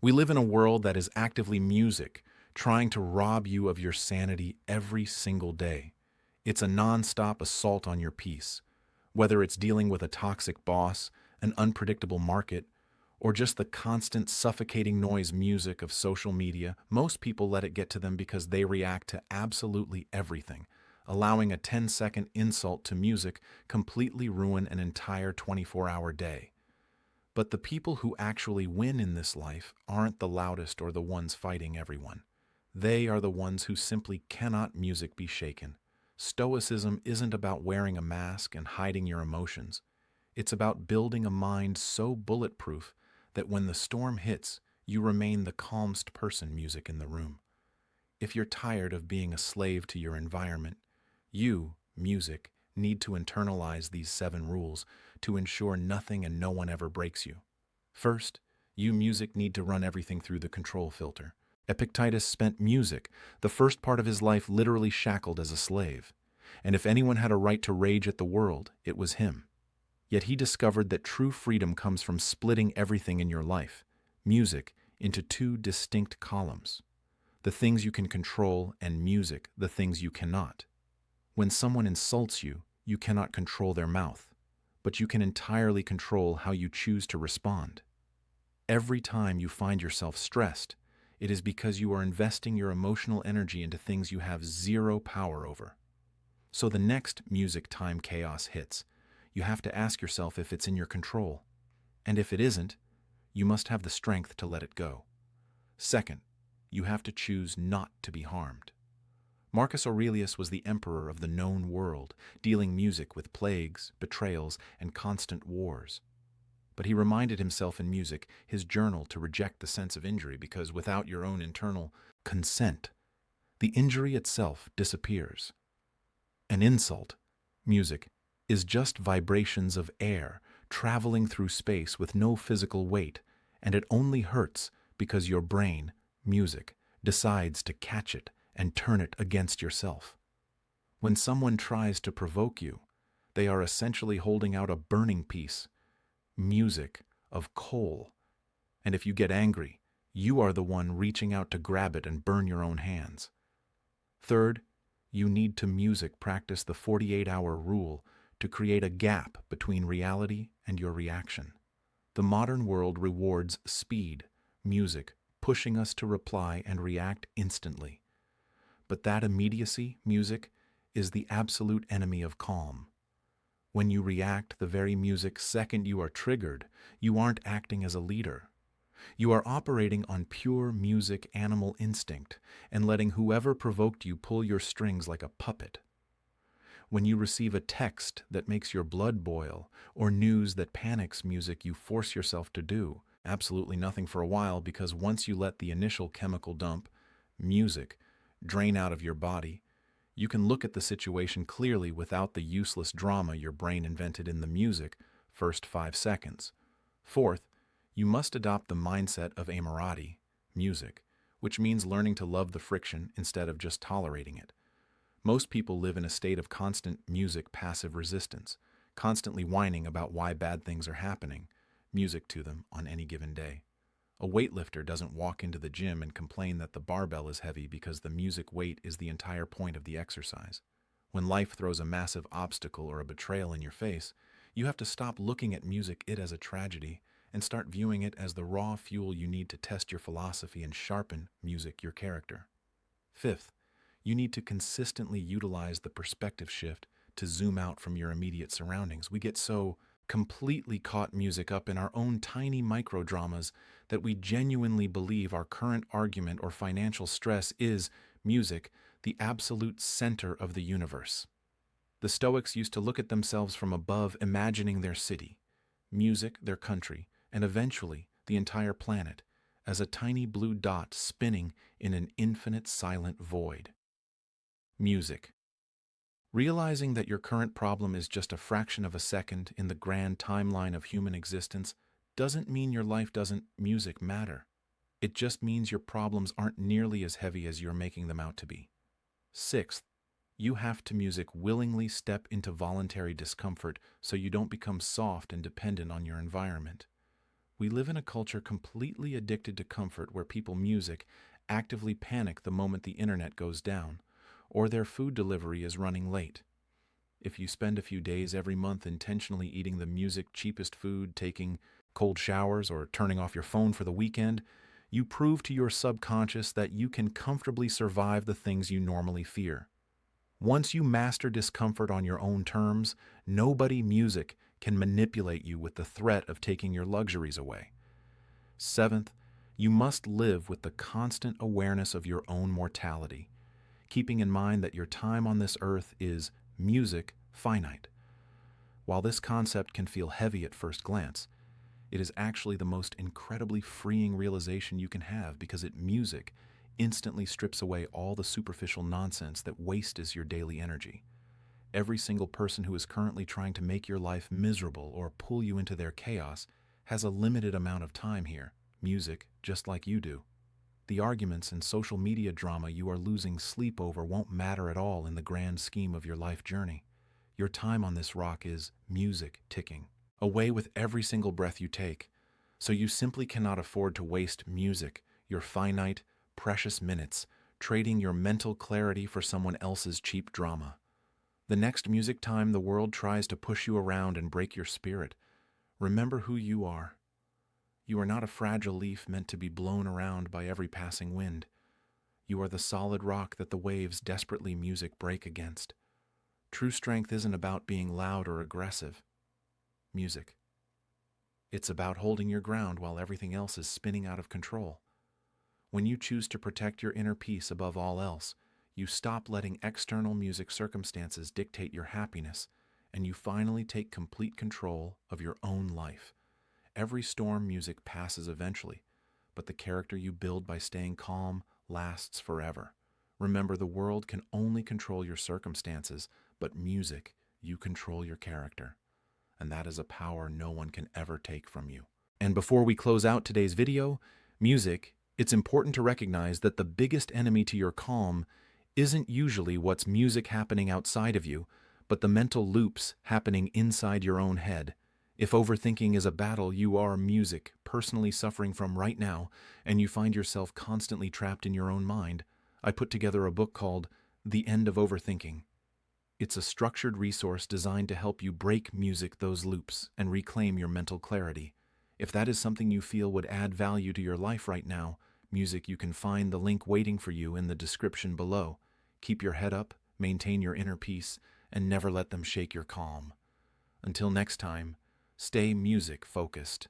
We live in a world that is actively music, trying to rob you of your sanity every single day. It's a nonstop assault on your peace. Whether it's dealing with a toxic boss, an unpredictable market, or just the constant suffocating noise music of social media, most people let it get to them because they react to absolutely everything, allowing a 10-second insult to music completely ruin an entire 24-hour day. But the people who actually win in this life aren't the loudest or the ones fighting everyone. They are the ones who simply cannot music be shaken. Stoicism isn't about wearing a mask and hiding your emotions. It's about building a mind so bulletproof that when the storm hits, you remain the calmest person music in the room. If you're tired of being a slave to your environment, you, music, need to internalize these 7 rules to ensure nothing and no one ever breaks you. First, you, music, need to run everything through the control filter. Epictetus spent music, the first part of his life, literally shackled as a slave. And if anyone had a right to rage at the world, it was him. Yet he discovered that true freedom comes from splitting everything in your life, music, into 2 distinct columns. The things you can control and music, the things you cannot. When someone insults you, you cannot control their mouth, but you can entirely control how you choose to respond. Every time you find yourself stressed, it is because you are investing your emotional energy into things you have 0 power over. So the next music time chaos hits, you have to ask yourself if it's in your control. And if it isn't, you must have the strength to let it go. Second, you have to choose not to be harmed. Marcus Aurelius was the emperor of the known world, dealing music with plagues, betrayals, and constant wars. But he reminded himself in music, his journal, to reject the sense of injury because without your own internal consent, the injury itself disappears. An insult, music, is just vibrations of air traveling through space with no physical weight, and it only hurts because your brain, music, decides to catch it and turn it against yourself. When someone tries to provoke you, they are essentially holding out a burning piece, music, of coal. And if you get angry, you are the one reaching out to grab it and burn your own hands. Third, you need to music practice the 48-hour rule to create a gap between reality and your reaction. The modern world rewards speed, music, pushing us to reply and react instantly. But that immediacy, music, is the absolute enemy of calm. When you react the very music second you are triggered, you aren't acting as a leader. You are operating on pure music animal instinct and letting whoever provoked you pull your strings like a puppet. When you receive a text that makes your blood boil or news that panics, music, you force yourself to do absolutely nothing for a while, because once you let the initial chemical dump, music, drain out of your body, you can look at the situation clearly without the useless drama your brain invented in the music first 5 seconds. Fourth, you must adopt the mindset of amorati, music, which means learning to love the friction instead of just tolerating it. Most people live in a state of constant music passive resistance, constantly whining about why bad things are happening, music to them on any given day. A weightlifter doesn't walk into the gym and complain that the barbell is heavy because the music weight is the entire point of the exercise. When life throws a massive obstacle or a betrayal in your face, you have to stop looking at music it as a tragedy and start viewing it as the raw fuel you need to test your philosophy and sharpen, music, your character. Fifth, you need to consistently utilize the perspective shift to zoom out from your immediate surroundings. We get so completely caught music up in our own tiny microdramas that we genuinely believe our current argument or financial stress is, music, the absolute center of the universe. The Stoics used to look at themselves from above, imagining their city, music, their country, and eventually the entire planet as a tiny blue dot spinning in an infinite silent void. Music. Realizing that your current problem is just a fraction of a second in the grand timeline of human existence doesn't mean your life doesn't music matter. It just means your problems aren't nearly as heavy as you're making them out to be. Sixth, you have to music willingly step into voluntary discomfort so you don't become soft and dependent on your environment. We live in a culture completely addicted to comfort where people music actively panic the moment the internet goes down or their food delivery is running late. If you spend a few days every month intentionally eating the music cheapest food, taking cold showers, or turning off your phone for the weekend, you prove to your subconscious that you can comfortably survive the things you normally fear. Once you master discomfort on your own terms, nobody music can manipulate you with the threat of taking your luxuries away. Seventh, you must live with the constant awareness of your own mortality, keeping in mind that your time on this earth is music finite. While this concept can feel heavy at first glance, it is actually the most incredibly freeing realization you can have because music instantly strips away all the superficial nonsense that wastes your daily energy. Every single person who is currently trying to make your life miserable or pull you into their chaos has a limited amount of time here, music, just like you do. The arguments and social media drama you are losing sleep over won't matter at all in the grand scheme of your life journey. Your time on this rock is music ticking away with every single breath you take. So you simply cannot afford to waste music, your finite, precious minutes, trading your mental clarity for someone else's cheap drama. The next music time the world tries to push you around and break your spirit, remember who you are. You are not a fragile leaf meant to be blown around by every passing wind. You are the solid rock that the waves desperately music break against. True strength isn't about being loud or aggressive. Music. It's about holding your ground while everything else is spinning out of control. When you choose to protect your inner peace above all else, you stop letting external music circumstances dictate your happiness, and you finally take complete control of your own life. Every storm music passes eventually, but the character you build by staying calm lasts forever. Remember, the world can only control your circumstances, but music, you control your character. And that is a power no one can ever take from you. And before we close out today's video, music, it's important to recognize that the biggest enemy to your calm isn't usually what's music happening outside of you, but the mental loops happening inside your own head. If overthinking is a battle you are music personally suffering from right now, and you find yourself constantly trapped in your own mind, I put together a book called The End of Overthinking. It's a structured resource designed to help you break music those loops and reclaim your mental clarity. If that is something you feel would add value to your life right now, music, you can find the link waiting for you in the description below. Keep your head up, maintain your inner peace, and never let them shake your calm. Until next time, stay music focused.